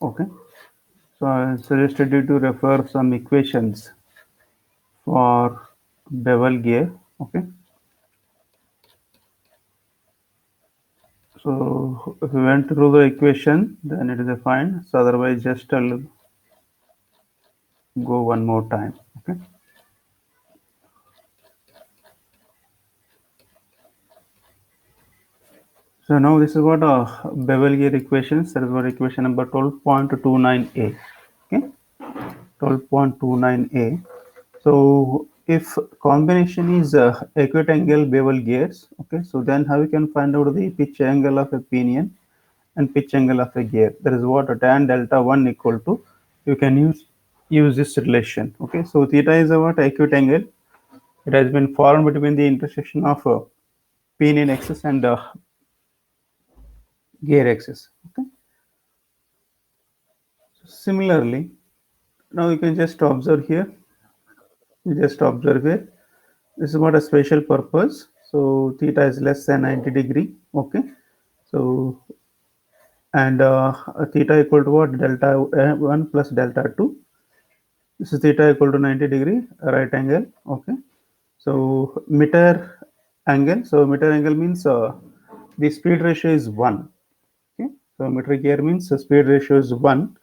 Okay, so I suggested you to refer some equations for bevel gear. Okay, so if we went through the equation, then it is a fine. So otherwise, just I'll go one more time. Okay. So now this is what bevel gear equations. That is what equation number 12.29a. Okay, 12.29a. So if combination is acute angle bevel gears, okay, so then how we can find out the pitch angle of a pinion and pitch angle of a gear? That is what tan delta 1 equal to, you can use this relation. Okay, so theta is a what acute angle. It has been formed between the intersection of pinion axis and gear axis. Okay, similarly, now you can just observe here. You just observe here. This is what a special purpose. So theta is less than 90 degree. Okay. So and theta equal to what? Delta 1 plus delta 2. This is theta equal to 90 degree right angle. Okay. So meter angle. So meter angle means the speed ratio is 1. Okay. So metric gear means the speed ratio is 1.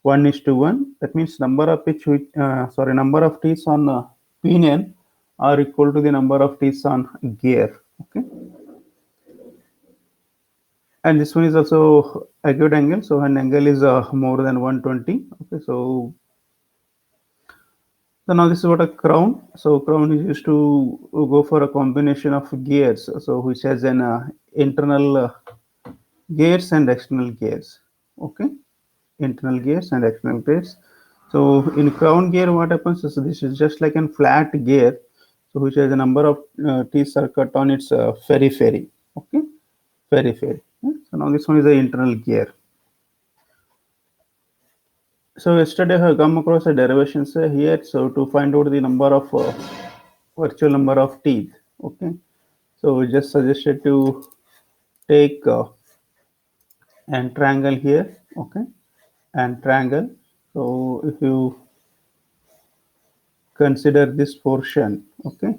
1 is to 1. That means number of number of teeth on pinion are equal to the number of teeth on gear. Okay. And this one is also acute angle. So an angle is more than 120. Okay. So now this is what a crown. So crown is used to go for a combination of gears. So which has an internal gears and external gears. Okay. Internal gears and external gears. So in crown gear, what happens is this is just like a flat gear, so which has a number of teeth are cut on its periphery. Okay, periphery. Yeah. So now this one is the internal gear. So yesterday I have come across a derivation here. So to find out the number of virtual number of teeth. Okay, so we just suggested to take and triangle here. Okay, and triangle. So if you consider this portion, okay,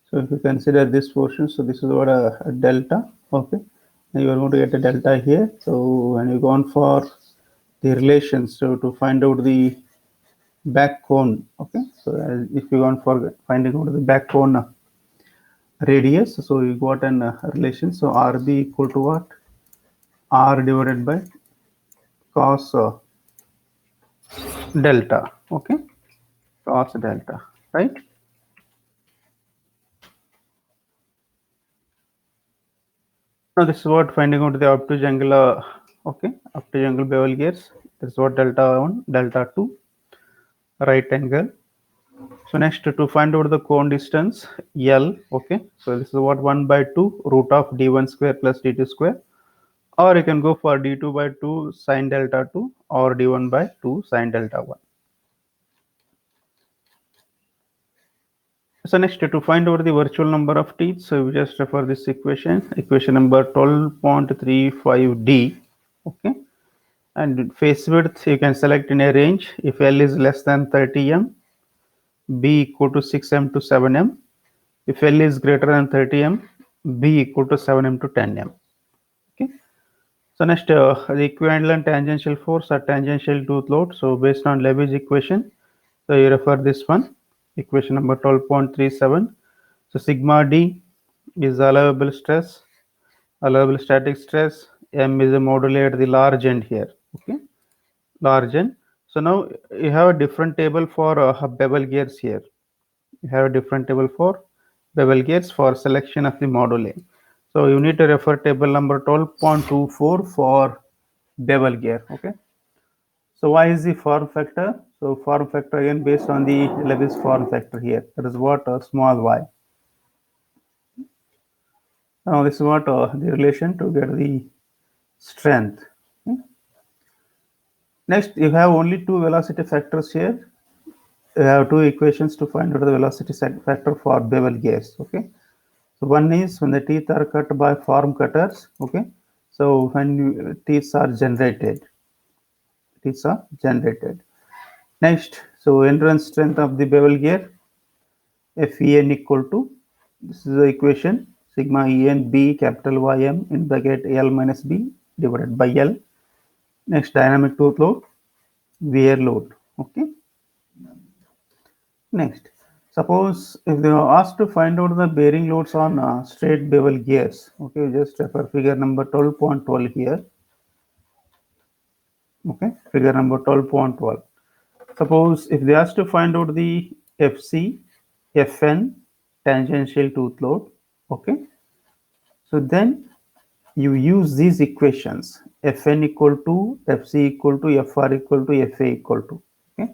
so if you consider this portion, so this is what a delta. Okay, and you are going to get a delta here. So when you go on for the relations, so to find out the back cone, okay, so if you want for finding out the back cone radius, so you got an relation. So rb equal to what? R divided by cos delta. Okay, cos delta, right? Now this is what finding out the obtuse angle. Okay, obtuse angle bevel gears. This is what delta 1, delta 2, right angle. So next to find out the cone distance L. Okay, so this is what 1 by 2 root of d1 square plus d2 square, or you can go for d2 by 2 sine delta 2 or d1 by 2 sine delta 1. So next to find out the virtual number of teeth, so we just refer this equation number 12.35d. Okay, and face width you can select in a range. If L is less than 30 m, B equal to 6 m to 7 m. If L is greater than 30 m, B equal to 7 m to 10 m. Okay. So next, the equivalent tangential force or tangential tooth load. So based on Levy's equation, so you refer this one, equation number 12.37. So sigma D is allowable stress, allowable static stress. M is a modulate the large end here. Okay, large end. So now you have a different table for bevel gears here. You have a different table for bevel gears for selection of the module. So you need to refer table number 12.24 for bevel gear. Okay. So why is the form factor? So form factor again based on the Levy's form factor here. That is what small y. Now this is what the relation to get the strength. Okay. Next, you have only two velocity factors here. You have two equations to find out the velocity factor for bevel gears. Okay. So one is when the teeth are cut by form cutters. Okay. So when teeth are generated, electricities are generated. Next, so endurance strength of the bevel gear, Fen equal to, this is the equation, sigma En B capital Ym in bracket L minus B divided by L. Next, dynamic tooth load, wear load. Okay. Next, suppose if they are asked to find out the bearing loads on straight bevel gears. Okay, just refer figure number 12.12 here. Okay, figure number 12.12. Suppose if they ask to find out the FC, Fn, tangential tooth load. Okay, so then you use these equations, Fn equal to Fc equal to Fr equal to Fa equal to, okay,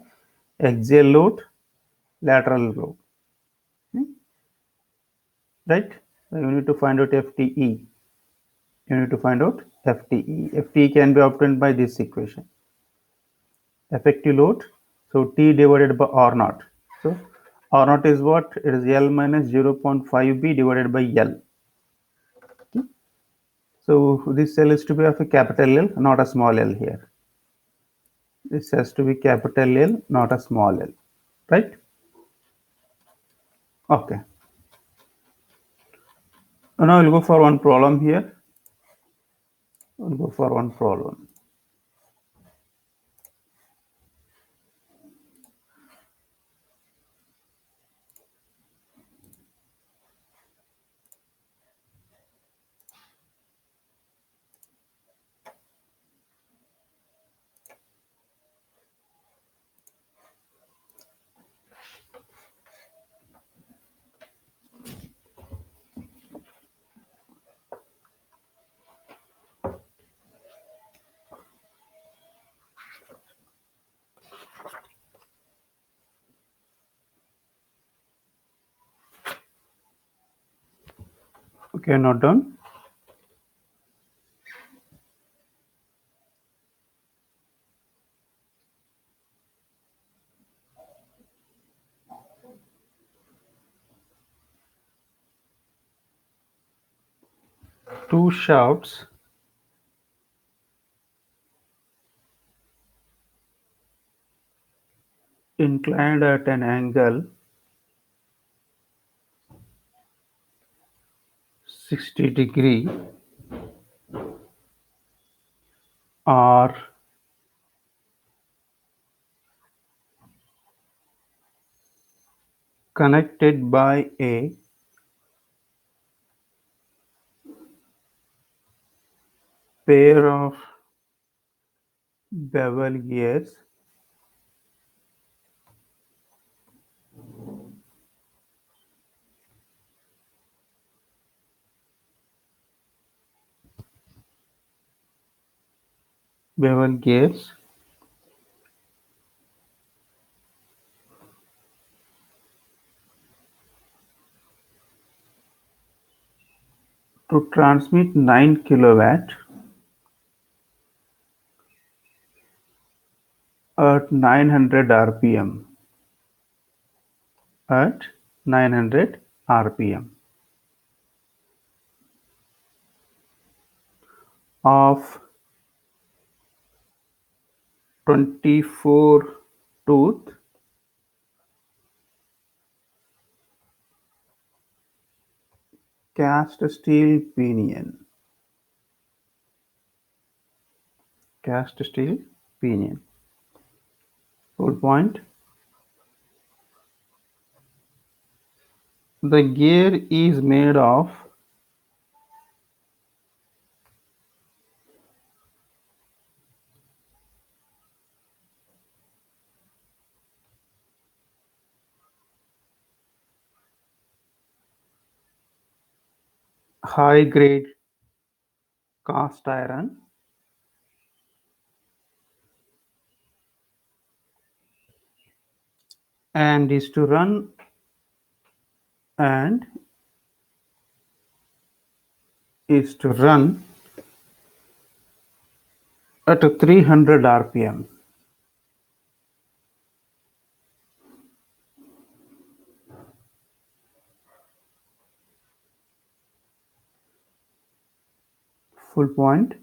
axial load, lateral load. Okay. Right? So you need to find out FTE. You need to find out FTE. FTE can be obtained by this equation. Effective load, so T divided by R naught. So R naught is what? It is L minus 0.5 B divided by L. Okay. So this L is to be of a capital L, not a small L here. This has to be capital L, not a small L. Right? Okay. Now we'll go for one problem here. We'll go for one problem. Okay, not done. Two shafts inclined at an angle 60 degree are connected by a pair of bevel gears bevel gears to transmit 9 kilowatt at 900 rpm at 900 rpm of 24 tooth cast steel pinion. Cast steel pinion. Full point. The gear is made of high grade cast iron and is to run and is to run at a 300 rpm. Full point.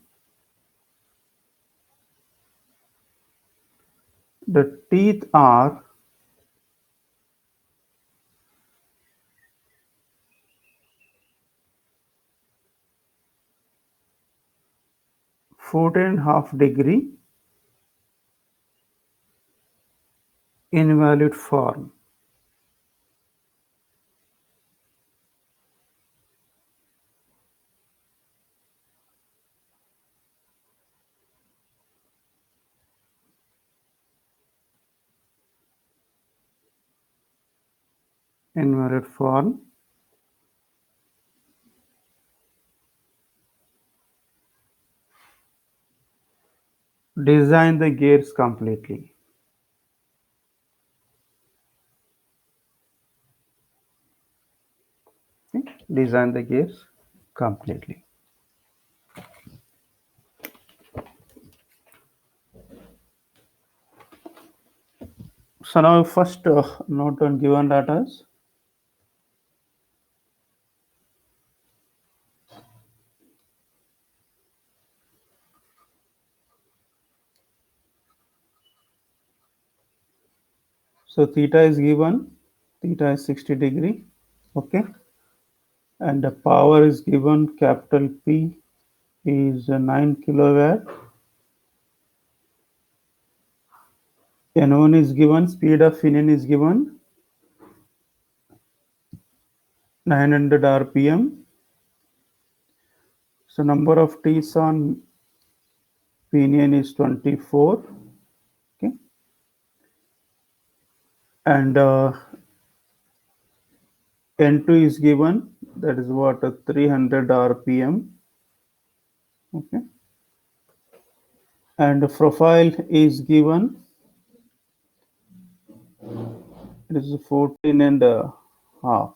The teeth are 14.5 degree invalid form. Invalid form. Design the gears completely. Okay. Design the gears completely. So now first note on given data. So theta is given, theta is 60 degree, okay, and the power is given, capital P is 9 kilowatt, N1 is given, speed of pinion is given 900 rpm. So number of T's on pinion is 24, okay, and N2 is given, that is what, 300 rpm, okay, and the profile is given, it is 14 and a half.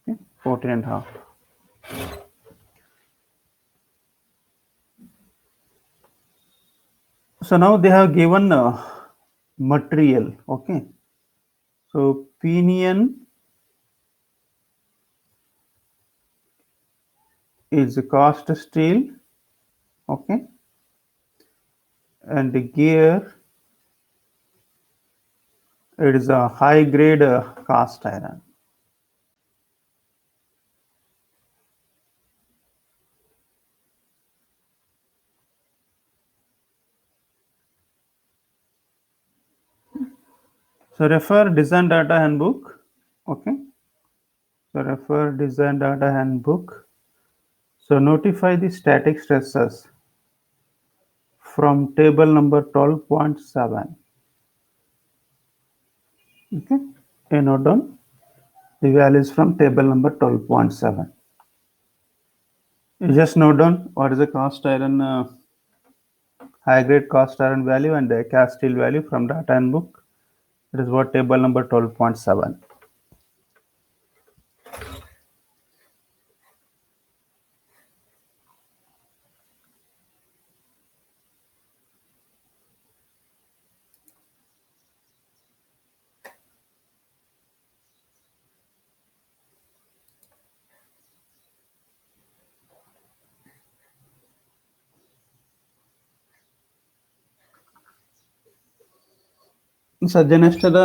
Okay, 14 and a half. So now they have given material, okay. So pinion is cast steel, okay, and the gear, it is a high grade cast iron. So refer design data handbook, okay. So refer design data handbook. So notify the static stresses from table number 12.7. Okay, you note down the values from table number 12.7. You just note down what is the cast iron, high grade cast iron value and the cast steel value from data handbook. It is what table number 12.7. ಸಜ್ಜನ ಎಷ್ಟದ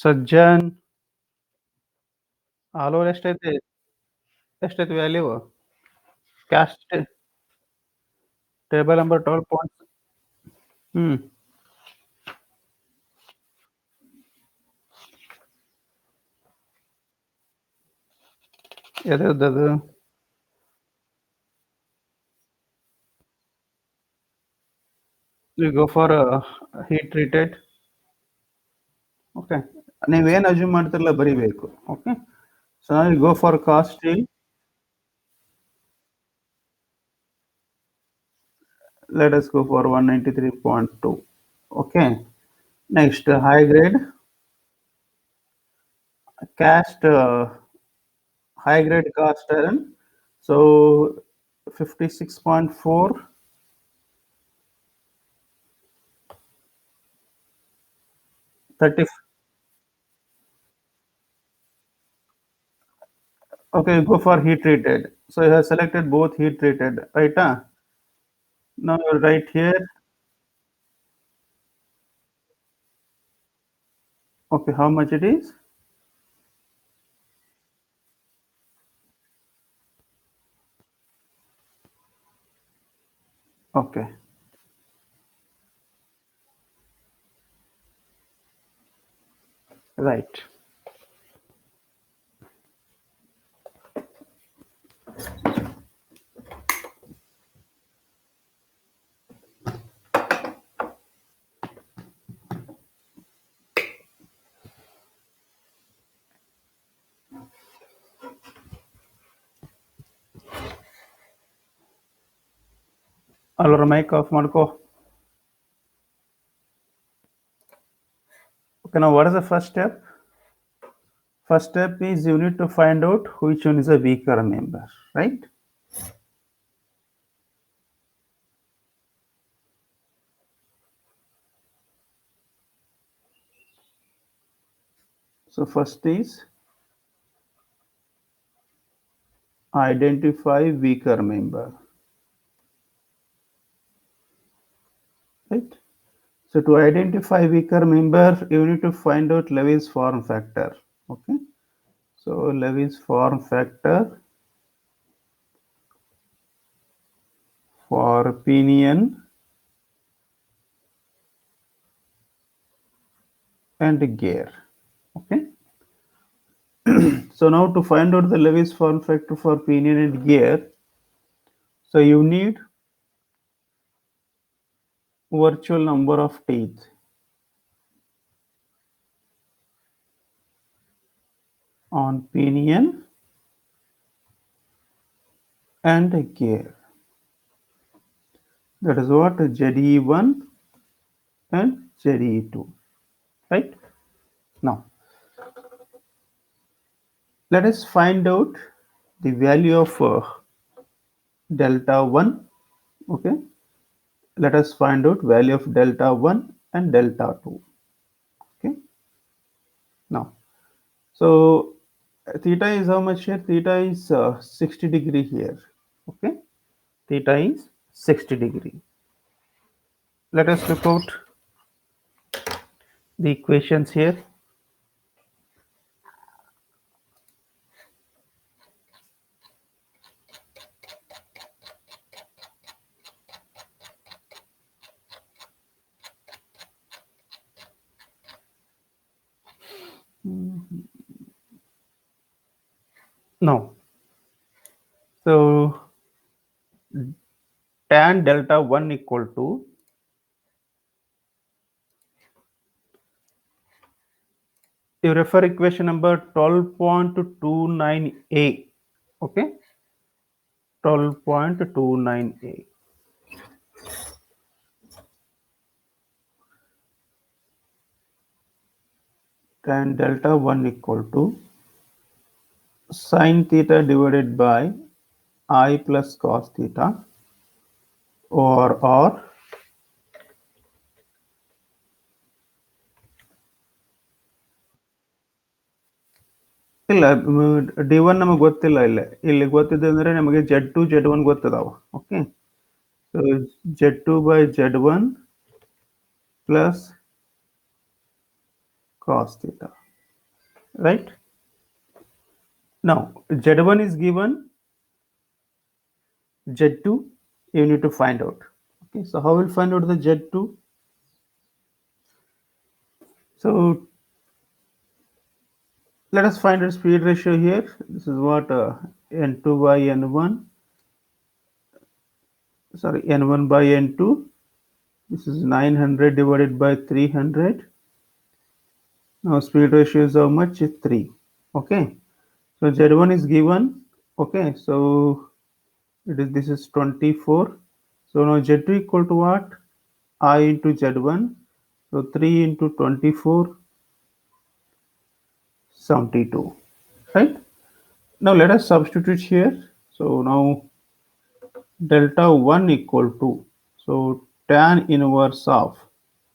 Sajjan all over ಎಷ್ಟೈತೆ ಎಷ್ಟೈತೆ value cast table number 12 point ಎದರದ್ದು you go for heat treated, okay, ನೀವೇನು assume ಮಾಡ್ತಿರಲ್ಲ ಬರಿಬೇಕು, okay. So now you go for cast steel, Let us go for 193.2. Okay. Next, high grade cast, high grade cast iron. So 56.4, 30. Okay, go for heat treated. So you have selected both heat treated, right? Now right here. Okay, how much it is? Okay, right. Allora mic off ಮಾಡ್ಕೋ. Okay, now what is the first step? First step is you need to find out which one is a weaker member, right? So first is identify weaker member, right? So to identify weaker member, you need to find out Levi's form factor. Okay. So Levi's form factor for pinion and gear. Okay. So now to find out the Levi's form factor for pinion and gear, so you need virtual number of teeth on pinion and gear. That is what ZE1 and ZE2, right? Now let us find out the value of delta 1. Okay, let us find out value of delta 1 and delta 2. Okay, now so theta is how much here? Theta is 60 degree here. Okay, theta is 60 degree. Let us look out the equations here. Now so tan delta 1 equal to, you refer equation number 12.29a. Okay, 12.29a. Tan delta 1 equal to sine theta divided by I plus cos theta or ಇಲ್ಲ D1 ನಮಗೆ ಗೊತ್ತಿಲ್ಲ, ಇಲ್ಲಿ ಗೊತ್ತಿದೆ ಅಂದ್ರೆ ನಮಗೆ Z2 Z1 ಗೊತ್ತದಾವ. Okay, so Z2 by Z1 plus cos theta, right? Now Z1 is given, Z2 you need to find out. Okay, so how will find out the Z2? So let us find the speed ratio here. This is what N2 by N1, sorry, N1 by N2. This is 900 divided by 300. Now speed ratio is how much? 3. Okay, so Z1 is given. Okay, so it is, this is 24 So now Z2 equal to what? I into Z1. So 3 into 24, 72. Right? Now let us substitute here. So now delta 1 equal to, so tan inverse of,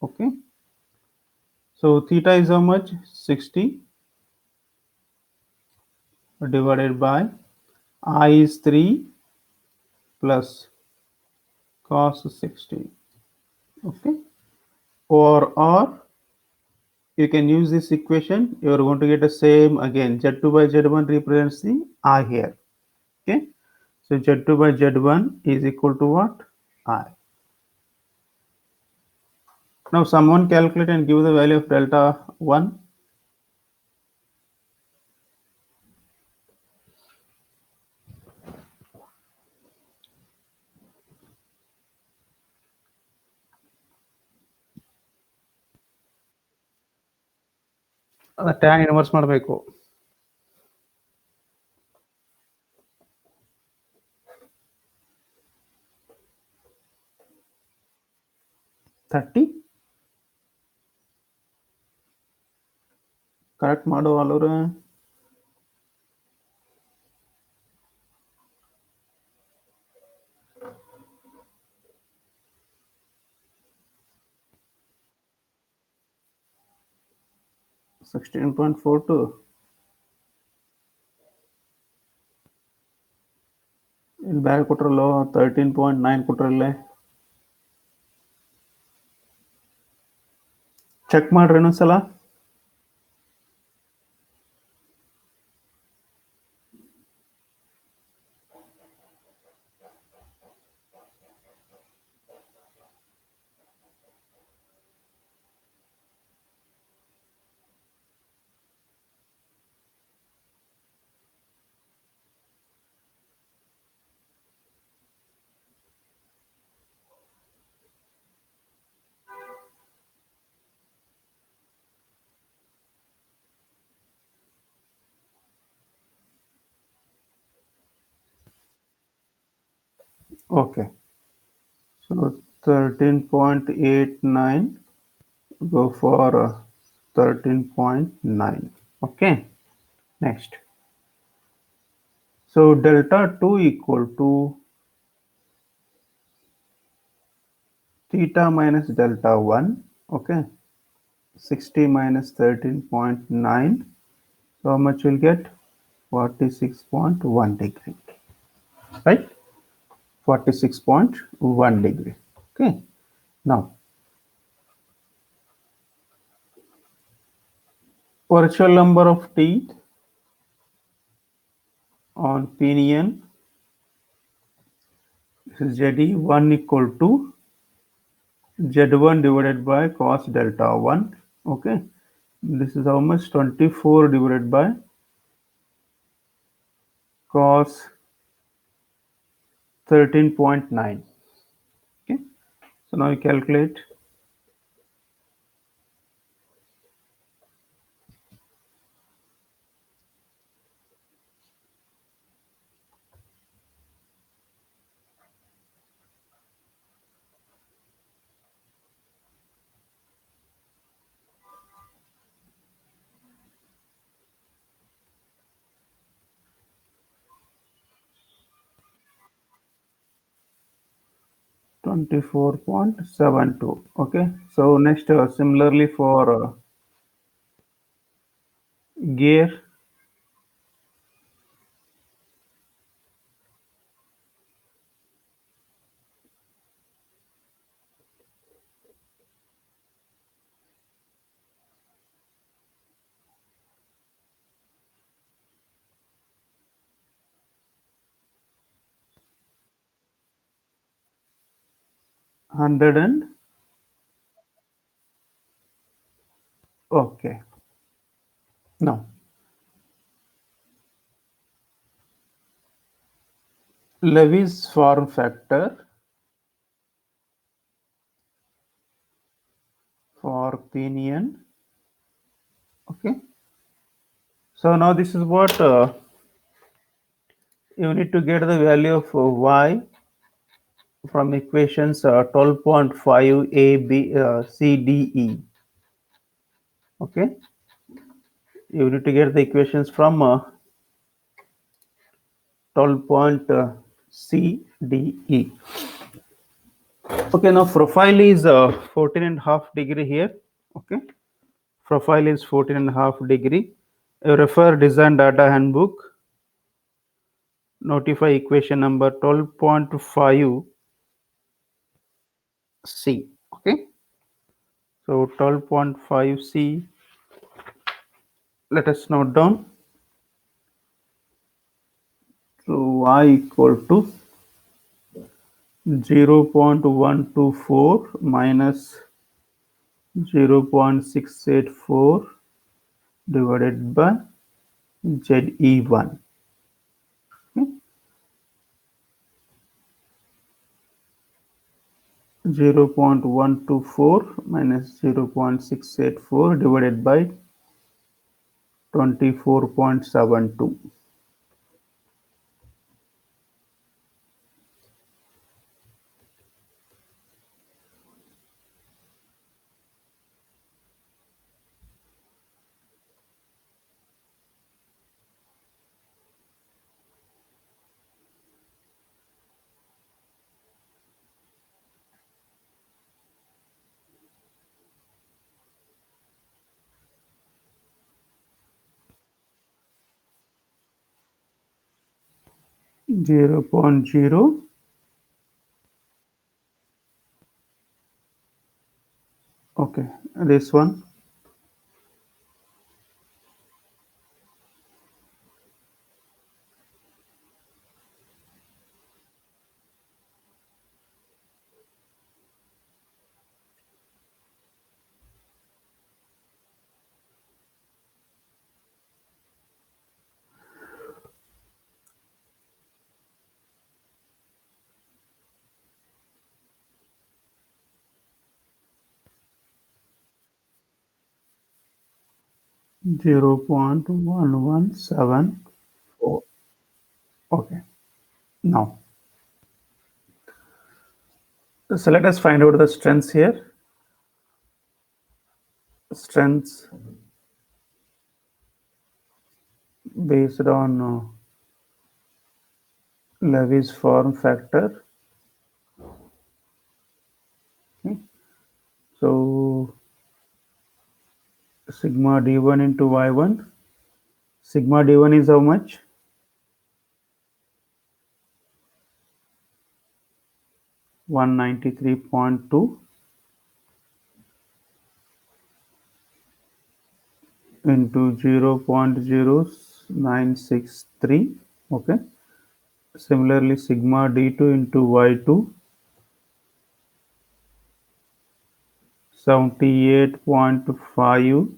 okay. So theta is how much? 60 divided by I is 3 plus cos 60. Okay. Or you can use this equation. You are going to get the same again. Z2 by Z1 represents the I here. Okay. So Z2 by Z1 is equal to what? I. Now someone calculate and give the value of delta 1. Tan inverse ಮಾಡಬೇಕು. 30. Correct ಮಾಡು ಅಲ್ಲವ್ರೆ. $16.42. ಇಲ್ಲಿ ಬೇರೆ ಕೊಟ್ರಲ್ಲೋ 13.9 ಕೊಟ್ರಲ್ಲೇ. Check ಮಾಡ್ರಿ ಇನ್ನೊಂದ್ಸಲ. Okay. So 13.89 go for 13.9. Okay. Next. So delta 2 equal to theta minus delta 1. Okay. 60 minus 13.9. So how much will get? 46.1 degree. Right? 46.1 degree. Okay. Now, virtual number of teeth on pinion is ZE1 equal to Z1 divided by cos delta 1. Okay. This is how much? 24 divided by cos 13.9. Okay. So now you calculate. $24.72. Okay. So next, similarly for gear, hundred and okay. Now Levy's form factor for pinion. Okay. So now this is what you need to get the value of y from equations 12.5 A, B, C, D, E. Okay, you need to get the equations from 12.C, D, E. Okay, now profile is 14.5 degree here. Okay, profile is 14.5 degree. You refer design data handbook. Notify equation number 12.5 C. Okay, so 12.5 C, let us note down. So y equal to 0.124 minus 0.684 divided by ZE1. Okay. 0.124 minus 0.684 divided by 24.72. 0.0, okay, this one 0.1174. Okay, now so let us find out the strengths here. Strengths based on Levy's form factor. Okay. So sigma d1 into y1. Sigma d1 is how much? 193.2 into 0.0963. Okay. Similarly, sigma d2 into y2, 78.5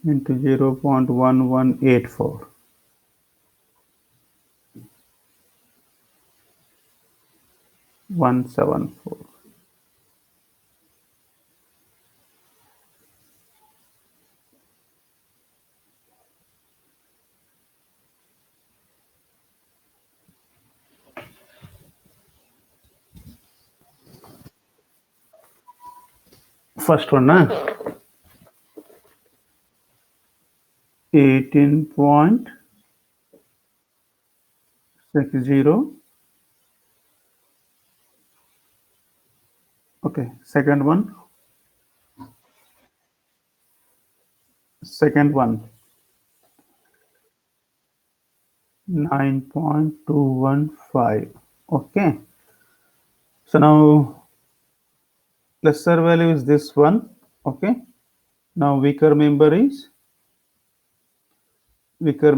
into 0.1184. 174. First one, 18.60. Okay, second one, 9.215. Okay, so now lesser value is this one. Okay, now weaker member is gear.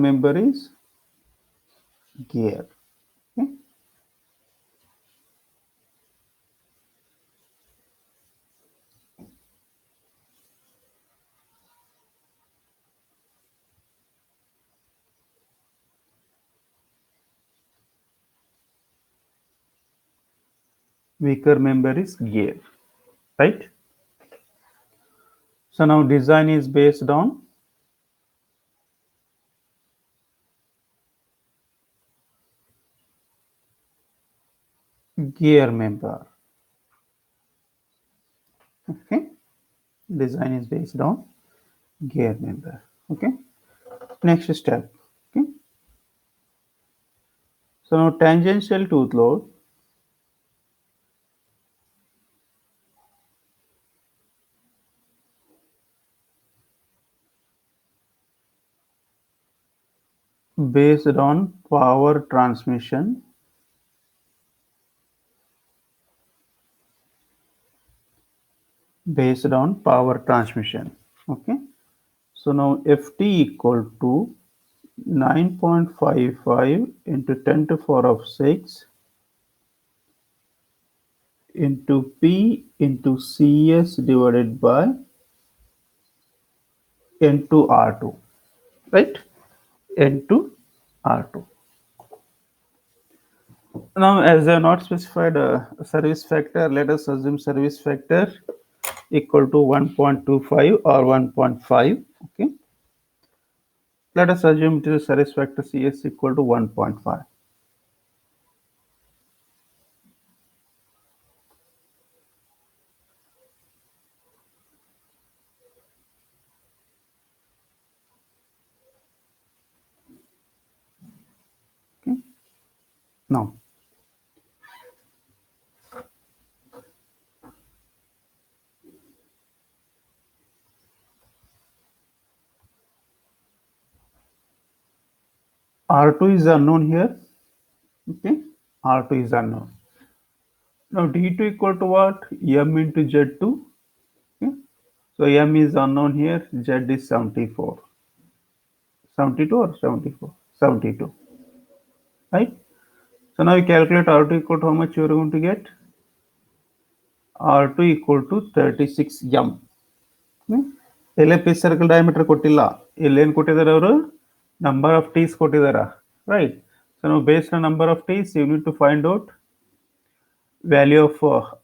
Okay, weaker member is gear, right? So now design is based on gear member. Okay, design is based on gear member. Okay, next step. Okay, so now tangential tooth load based on power transmission Okay, so now ft equal to 9.55 into 10 to 4 of 6 into p into cs divided by n to r2, right? N to r2. Now, as I have not specified a service factor, let us assume service factor equal to 1.25 or 1.5. Okay. Let us assume it is service factor CS equal to 1.5. Okay. Now, R2 is unknown here. Okay. R2 is unknown. Now, D2 equal to what? M into Z2. Okay. So, M is unknown here. Z is 74. 72 or 74? 72. Right? So, now you calculate R2 equal to how much you are going to get? R2 equal to 36 m. ಎಲ್ಲೇ pitch circle diameter ಕೊಟ್ಟಿಲ್ಲ, ಇಲ್ಲೇನು ಕೊಟ್ಟಿದ್ದಾರೆ ಅವರು? Number of teeth ಕೊಟ್ಟಿದ್ದಾರೆ, right? So ನಾವು based on number of teeth you need to find out value of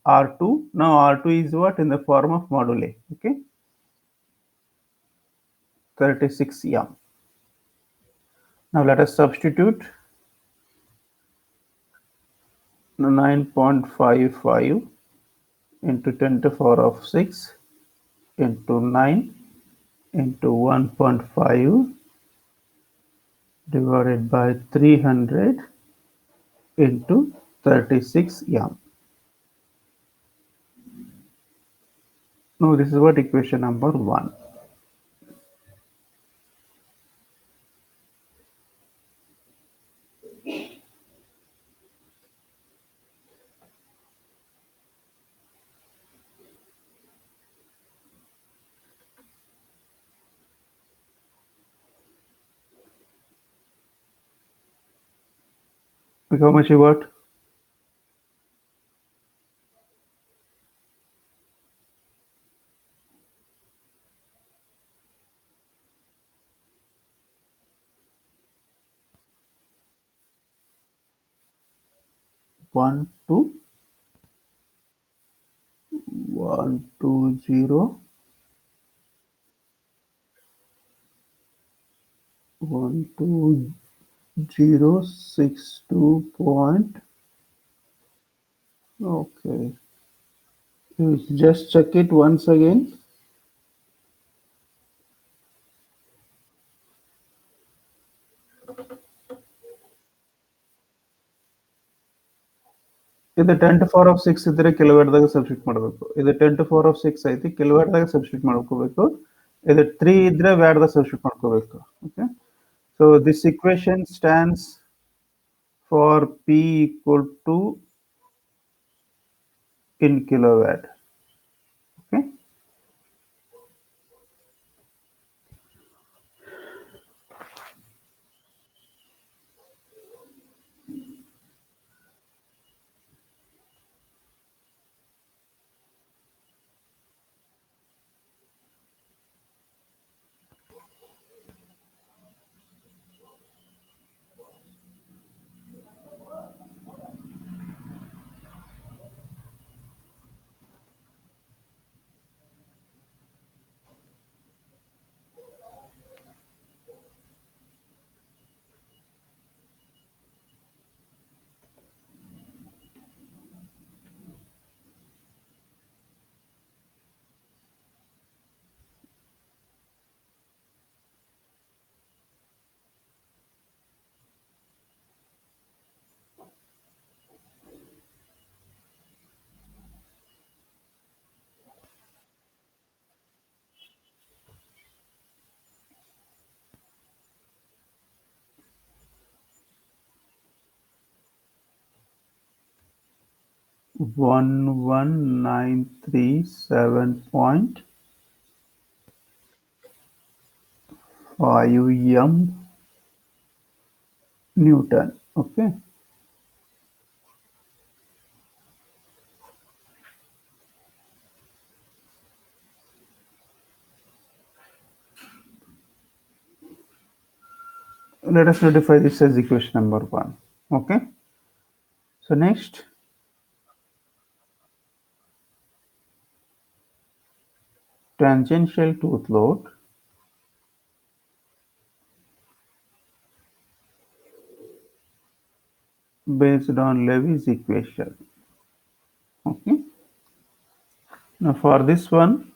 R2. Now R2 is what? In the form of module. Okay, 36 m. Now let us substitute 9.55 into 10 to the power of 6 into 9 into 1.5 divided by 300 into 36 m. Now this is what equation number 1. How much you got? 1 2 1 2 0 1 2 0 6 2 point. Okay, you just check it once again. ಇದು 10 to 4 of 6 ಇದ್ರೆ ಕಿಲೋವ್ಯಾಟ್ದಾಗ substitute ಮಾಡಬೇಕು. ಇದು 10 to 4 of 6 ಐತಿ, ಕಿಲೋವ್ಯಾಟ್ದಾಗ substitute ಮಾಡ್ಕೋಬೇಕು. ಇದು 3 ಇದ್ರೆ ವ್ಯಾಟ್ದಾಗ substitute ಮಾಡ್ಕೋಬೇಕು. Okay, so this equation stands for P equal to in kilowatt. Okay, 11,937.5 Newton. Okay. Let us notify this as equation number 1. Okay. So next, tangential tooth load based on Levy's equation. Okay. Now for this one,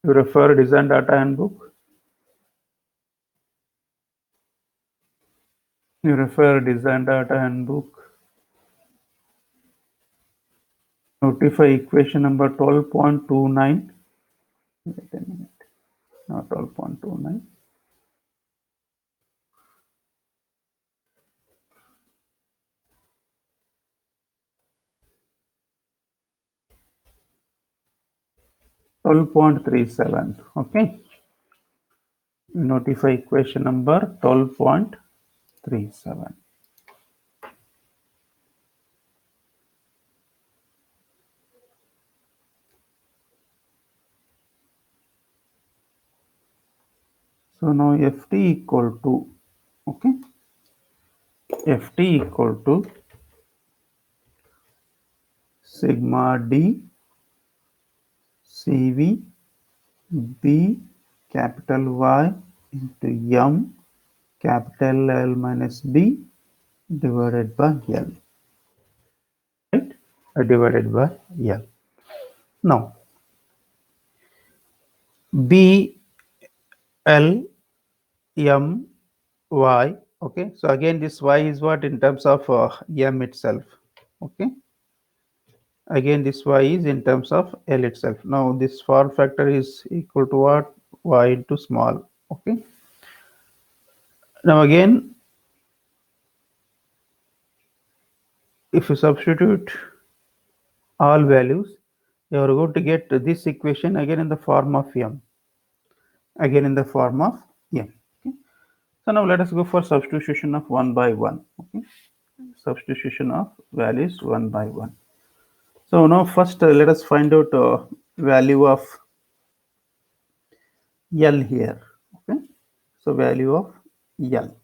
you refer design data handbook. You refer design data handbook. Notify equation number 12.29. Wait a minute. Not 12.29. 12.37. Okay. Notify equation number 12.37. So now Ft equal to, okay, Ft equal to sigma d Cv b capital Y into m capital L minus b divided by L, right? Divided by L. Now b L m y. Okay, so again this y is what in terms of m itself. Okay, again this y is in terms of L itself. Now this form factor is equal to what? Y into small. Okay, now again if you substitute all values, you are going to get this equation again in the form of m, again in the form of m. Okay, so now let us go for substitution of 1 by 1. Okay, substitution of values 1 by 1. So now first let us find out value of L here. Okay, so value of L.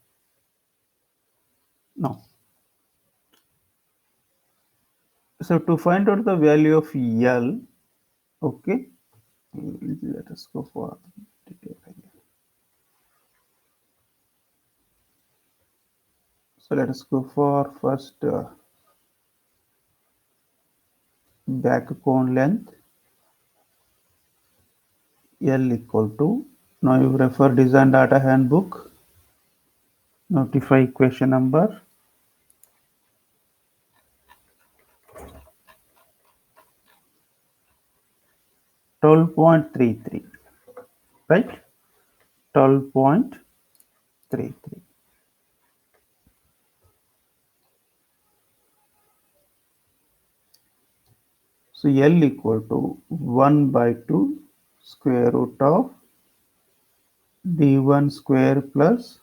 Now, so to find out the value of L, okay, let us go for detail here. So let us go for first back cone length L equal to, now you refer design data handbook, notify equation number 12.33, right? 12.33. So L equal to 1 by 2 square root of d1 square plus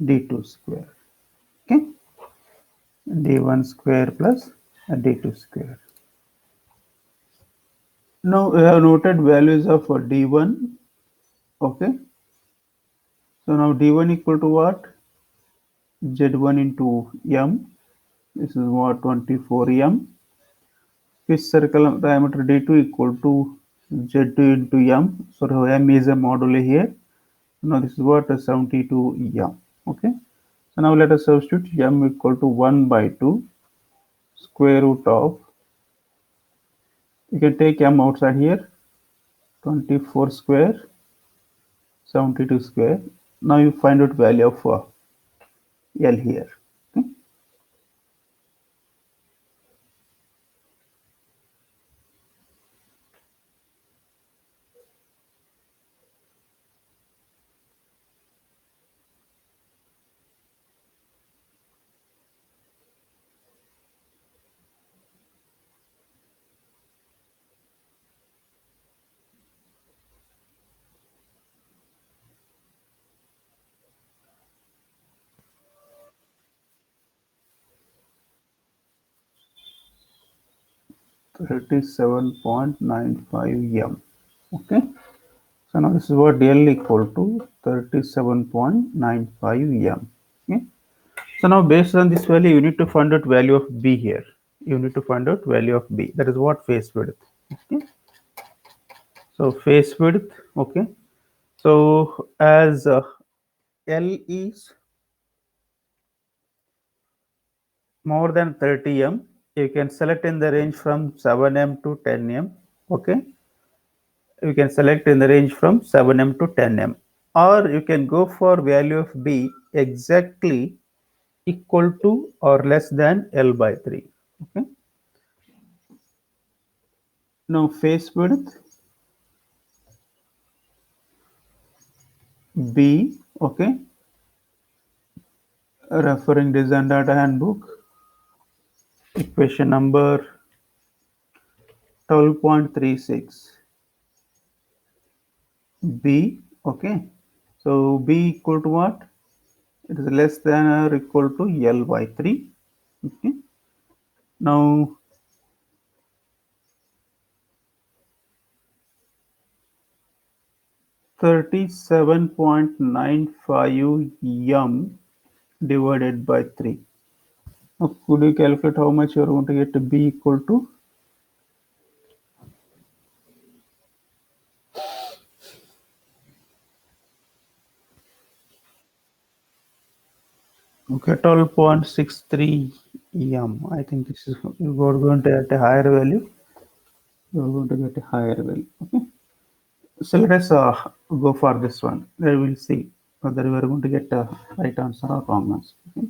d2 square. Okay, d1 square plus d2 square. Now we have noted values of d1. Okay, so now d1 equal to what? Z1 into m. This is what? 24m. Pitch circle diameter d2 equal to z2 into m. So m is a module here. Now this is what? 72 m. Okay. So now let us substitute m equal to 1 by 2 square root of, you can take m outside here, 24 square, 72 square. Now you find out value of L here. Okay. 37.95 m. Okay. So now this is what L equal to 37.95 m. Okay. So now based on this value, you need to find out value of B here. You need to find out value of B. That is what phase width. Okay. So phase width. Okay. So as L is more than 30 m, you can select in the range from 7 m to 10 m. Okay. You can select in the range from 7 m to 10 m, or you can go for value of B exactly equal to or less than L by 3. Okay. Now phase width B, okay, referring design data handbook, equation number 12.36. B, okay, so B equal to what? It is less than or equal to L by 3. Okay. Now 37.95 m divided by 3. Now, could you calculate how much you are going to get B equal to? Okay, 12.63 m. I think this is you are going to get a higher value. You are going to get a higher value. Okay. So let us go for this one. Then we will see whether we are going to get a right answer or wrong answer. Okay.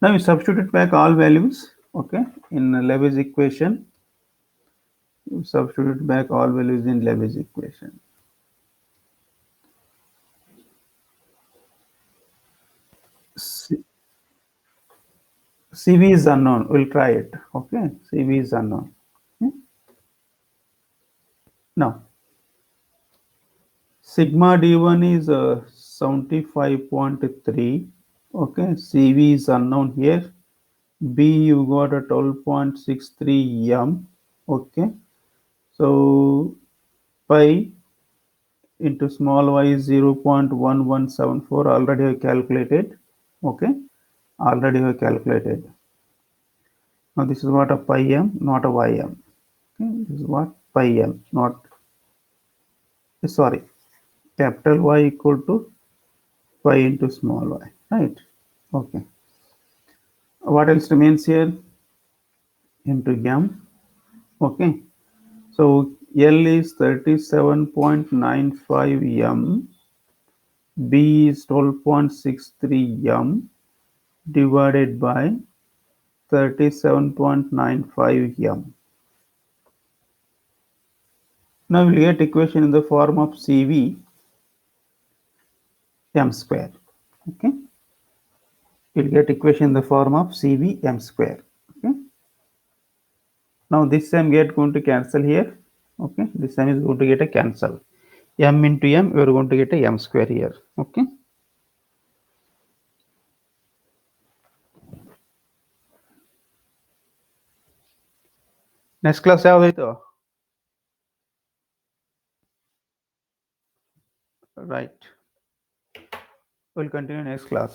Now we substitute back all values. Okay, in Levy's equation, you substitute back all values in Levy's equation. CV is unknown. We'll try it. Okay, CV is unknown. Okay. Now sigma D1 is 75.3. Okay, CV is unknown here. B you got a 12.63 m. Okay, so pi into small y is 0.1174 already I calculated. Okay, already I calculated. Now this is what a pi m, not a y m. Okay, this is what pi m, not sorry, capital Y equal to pi into small y, right? Okay. What else remains here? Into m. Okay. So L is 37.95 m. B is 12.63 m divided by 37.95 m. Now we'll get equation in the form of CV m square. Okay. We'll get equation in the form of CV m square. Okay. Now this m get going to cancel here. Okay. This m is going to get a cancel. M into m, we are going to get a m square here. Okay. Next class ಯಾವ್ದಾಯ್ತು? Right. We'll continue next class.